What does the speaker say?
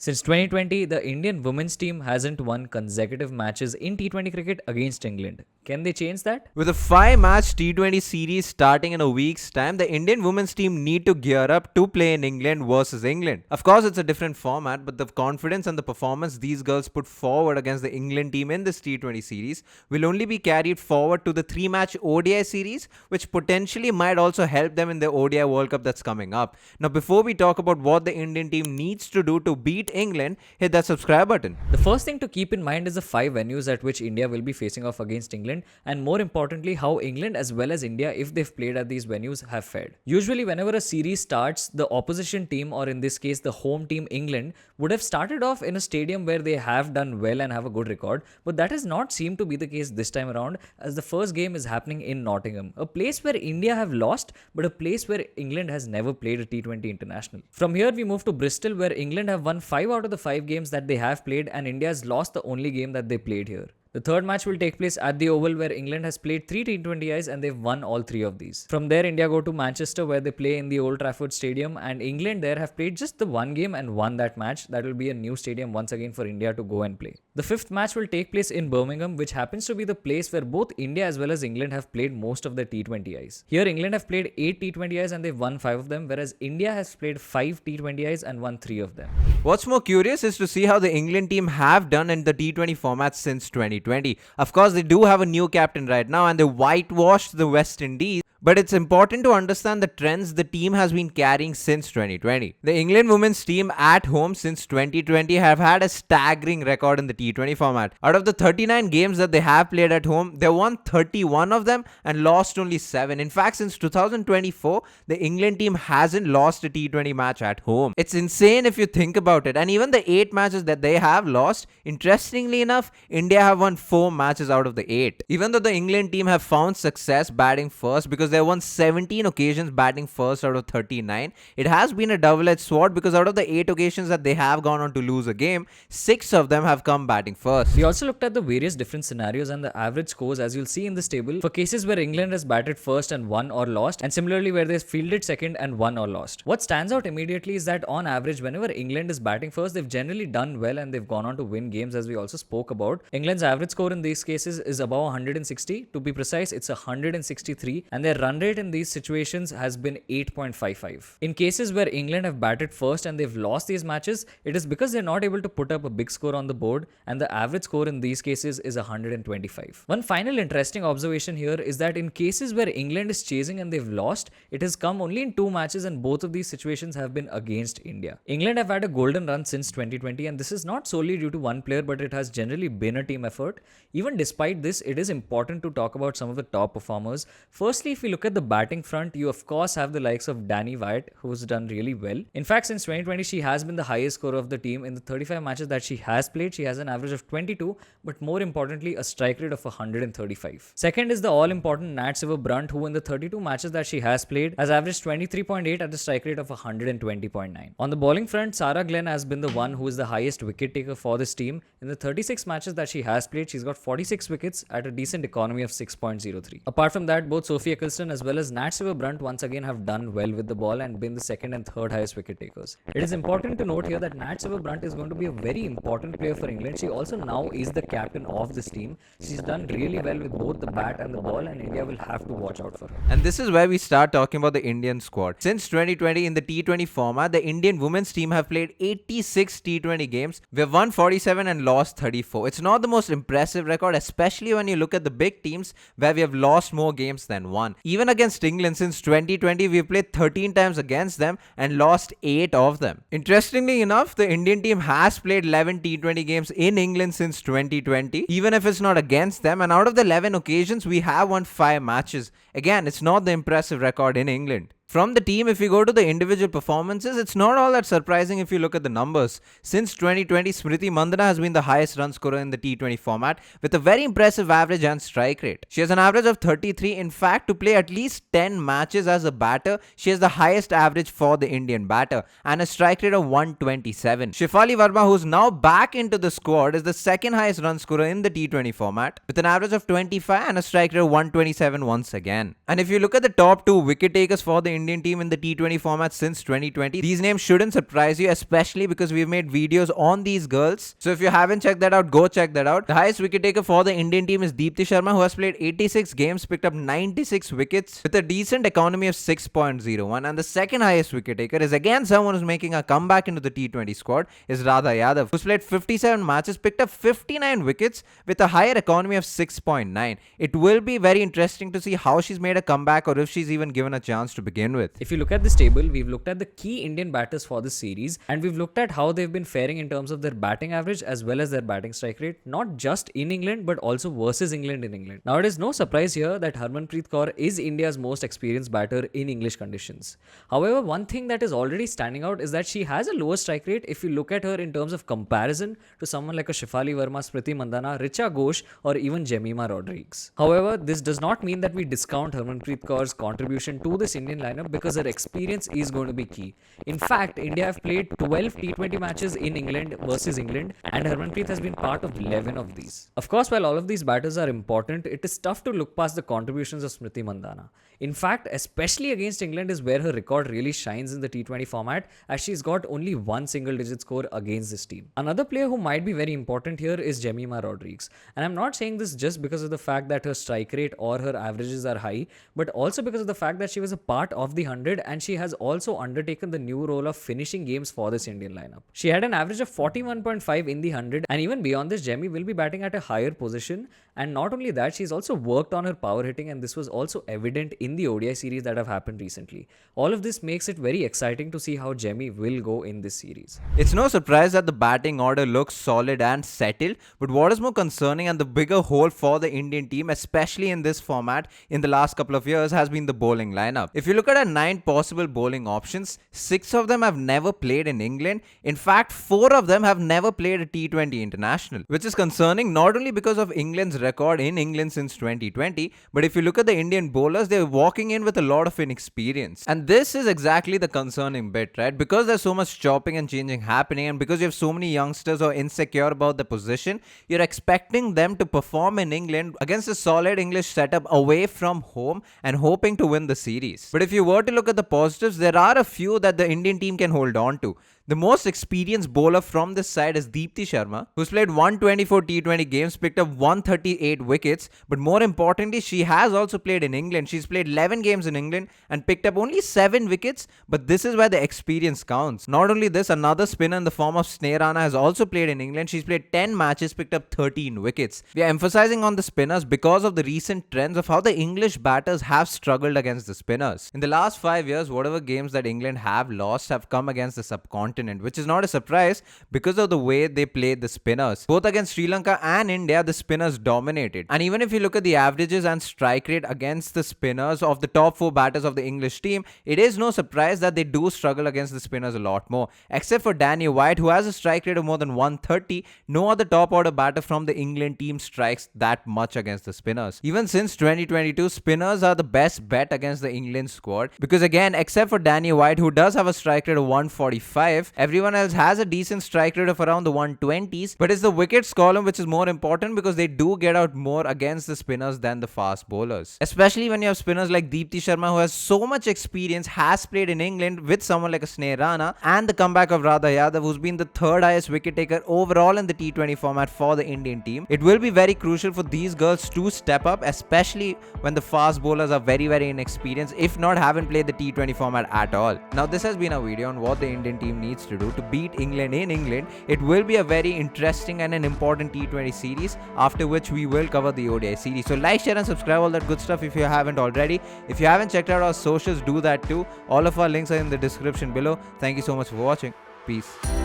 Since 2020, the Indian women's team hasn't won consecutive matches in T20 cricket against England. Can they change that? With a 5-match T20 series starting in a week's time, the Indian women's team need to gear up to play in England versus England. Of course, it's a different format, but the confidence and the performance these girls put forward against the England team in this T20 series will only be carried forward to the 3-match ODI series, which potentially might also help them in the ODI World Cup that's coming up. Now, before we talk about what the Indian team needs to do to beat England, hit that subscribe button. The first thing to keep in mind is the 5 venues at which India will be facing off against England, and more importantly, how England as well as India, if they've played at these venues, have fared. Usually, whenever a series starts, the opposition team, or in this case, the home team England, would have started off in a stadium where they have done well and have a good record, but that has not seemed to be the case this time around, as the first game is happening in Nottingham, a place where India have lost, but a place where England has never played a T20 international. From here, we move to Bristol, where England have won 5 out of the 5 games that they have played, and India has lost the only game that they played here. The third match will take place at the Oval, where England has played 3 T20Is and they've won all 3 of these. From there, India go to Manchester, where they play in the Old Trafford Stadium, and England there have played just the one game and won that match. That will be a new stadium once again for India to go and play. The fifth match will take place in Birmingham, which happens to be the place where both India as well as England have played most of their T20Is. Here, England have played 8 T20Is and they've won 5 of them, whereas India has played 5 T20Is and won 3 of them. What's more curious is to see how the England team have done in the T20 format since 2020. Of course, they do have a new captain right now and they whitewashed the West Indies. But it's important to understand the trends the team has been carrying since 2020. The England women's team at home since 2020 have had a staggering record in the T20 format. Out of the 39 games that they have played at home, they won 31 of them and lost only 7. In fact, since 2024, the England team hasn't lost a T20 match at home. It's insane if you think about it. And even the 8 matches that they have lost, interestingly enough, India have won 4 matches out of the 8. Even though the England team have found success batting first because they won 17 occasions batting first out of 39. It has been a double-edged sword because out of the 8 occasions that they have gone on to lose a game, 6 of them have come batting first. We also looked at the various different scenarios and the average scores, as you'll see in this table, for cases where England has batted first and won or lost, and similarly where they fielded second and won or lost. What stands out immediately is that on average, whenever England is batting first, they've generally done well and they've gone on to win games, as we also spoke about. England's average score in these cases is above 160. To be precise, it's 163, and their run rate in these situations has been 8.55. In cases where England have batted first and they've lost these matches, it is because they're not able to put up a big score on the board, and the average score in these cases is 125. One final interesting observation here is that in cases where England is chasing and they've lost, it has come only in 2 matches, and both of these situations have been against India. England have had a golden run since 2020, and this is not solely due to one player, but it has generally been a team effort. Even despite this, it is important to talk about some of the top performers. Firstly, if we look at the batting front, you of course have the likes of Danny Wyatt, who's done really well. In fact, since 2020, she has been the highest scorer of the team. In the 35 matches that she has played, she has an average of 22, but more importantly, a strike rate of 135. Second is the all-important Nat Sciver-Brunt, who in the 32 matches that she has played has averaged 23.8 at a strike rate of 120.9. On the bowling front, Sarah Glenn has been the one who is the highest wicket taker for this team. In the 36 matches that she has played, she's got 46 wickets at a decent economy of 6.03. Apart from that, both Sophie Eccleston as well as Nat Sciver-Brunt once again have done well with the ball and been the second and third highest wicket takers. It is important to note here that Nat Sciver-Brunt is going to be a very important player for England. She also now is the captain of this team. She's done really well with both the bat and the ball, and India will have to watch out for her. And this is where we start talking about the Indian squad. Since 2020 in the T20 format, the Indian women's team have played 86 T20 games. We've won 47 and lost 34. It's not the most impressive record, especially when you look at the big teams where we have lost more games than won. Even against England since 2020, we've played 13 times against them and lost 8 of them. Interestingly enough, the Indian team has played 11 T20 games in England since 2020, even if it's not against them, and out of the 11 occasions, we have won 5 matches. Again, it's not the impressive record in England. From the team, if we go to the individual performances, it's not all that surprising if you look at the numbers. Since 2020, Smriti Mandhana has been the highest run scorer in the T20 format with a very impressive average and strike rate. She has an average of 33. In fact, to play at least 10 matches as a batter, she has the highest average for the Indian batter and a strike rate of 127. Shefali Verma, who's now back into the squad, is the second highest run scorer in the T20 format with an average of 25 and a strike rate of 127 once again. And if you look at the top 2 wicket takers for the Indian team in the T20 format since 2020. These names shouldn't surprise you, especially because we've made videos on these girls. So if you haven't checked that out, go check that out. The highest wicket taker for the Indian team is Deepti Sharma, who has played 86 games, picked up 96 wickets with a decent economy of 6.01. And the second highest wicket taker is again someone who's making a comeback into the T20 squad, is Radha Yadav, who's played 57 matches, picked up 59 wickets with a higher economy of 6.9. It will be very interesting to see how she's made a comeback or if she's even given a chance to begin with. If you look at this table, we've looked at the key Indian batters for this series, and we've looked at how they've been faring in terms of their batting average as well as their batting strike rate, not just in England but also versus England in England. Now, it is no surprise here that Harmanpreet Kaur is India's most experienced batter in English conditions. However, one thing that is already standing out is that she has a lower strike rate if you look at her in terms of comparison to someone like a Shefali Verma, Smriti Mandhana, Richa Ghosh, or even Jemimah Rodrigues. However, this does not mean that we discount Harmanpreet Kaur's contribution to this Indian lineup, because her experience is going to be key. In fact, India have played 12 T20 matches in England versus England, and Harmanpreet has been part of 11 of these. Of course, while all of these batters are important, it is tough to look past the contributions of Smriti Mandhana. In fact, especially against England is where her record really shines in the T20 format, as she's got only one single-digit score against this team. Another player who might be very important here is Jemimah Rodrigues, and I'm not saying this just because of the fact that her strike rate or her averages are high, but also because of the fact that she was a part of the 100 and she has also undertaken the new role of finishing games for this Indian lineup. She had an average of 41.5 in the 100, and even beyond this, Jemmy will be batting at a higher position. And not only that, she's also worked on her power hitting, and this was also evident in the ODI series that have happened recently. All of this makes it very exciting to see how Jemmy will go in this series. It's no surprise that the batting order looks solid and settled, but what is more concerning and the bigger hole for the Indian team, especially in this format in the last couple of years, has been the bowling lineup. If you look at our 9 possible bowling options, 6 of them have never played in England. In fact, 4 of them have never played a T20 international, which is concerning not only because of England's record in England since 2020, but if you look at the Indian bowlers, they're walking in with a lot of inexperience. And this is exactly the concerning bit, right? Because there's so much chopping and changing happening, and because you have so many youngsters who are insecure about the position, you're expecting them to perform in England against a solid English setup away from home and hoping to win the series. But if you were to look at the positives, there are a few that the Indian team can hold on to. The most experienced bowler from this side is Deepti Sharma, who's played 124 T20 games, picked up 138 wickets, but more importantly, she has also played in England. She's played 11 games in England and picked up only 7 wickets, but this is where the experience counts. Not only this, another spinner in the form of Surana has also played in England. She's played 10 matches, picked up 13 wickets. We are emphasizing on the spinners because of the recent trends of how the English batters have struggled against the spinners. In the last 5 years, whatever games that England have lost have come against the subcontinent, which is not a surprise because of the way they played the spinners. Both against Sri Lanka and India, the spinners dominated. And even if you look at the averages and strike rate against the spinners of the top 4 batters of the English team, it is no surprise that they do struggle against the spinners a lot more. Except for Danny White, who has a strike rate of more than 130, no other top order batter from the England team strikes that much against the spinners. Even since 2022, spinners are the best bet against the England squad, because again, except for Danny White, who does have a strike rate of 145, everyone else has a decent strike rate of around the 120s, but it's the wickets column which is more important, because they do get out more against the spinners than the fast bowlers. Especially when you have spinners like Deepti Sharma, who has so much experience, has played in England with someone like a Surana, and the comeback of Radha Yadav, who's been the 3rd highest wicket taker overall in the T20 format for the Indian team. It will be very crucial for these girls to step up, especially when the fast bowlers are very, very inexperienced, if not haven't played the T20 format at all. Now, this has been a video on what the Indian team needs to do to beat England in England. It will be a very interesting and an important T20 series, after which we will cover the ODI series. So like, share and subscribe, all that good stuff if you haven't already. If you haven't checked out our socials, do that too. All of our links are in the description below. Thank you so much for watching. Peace.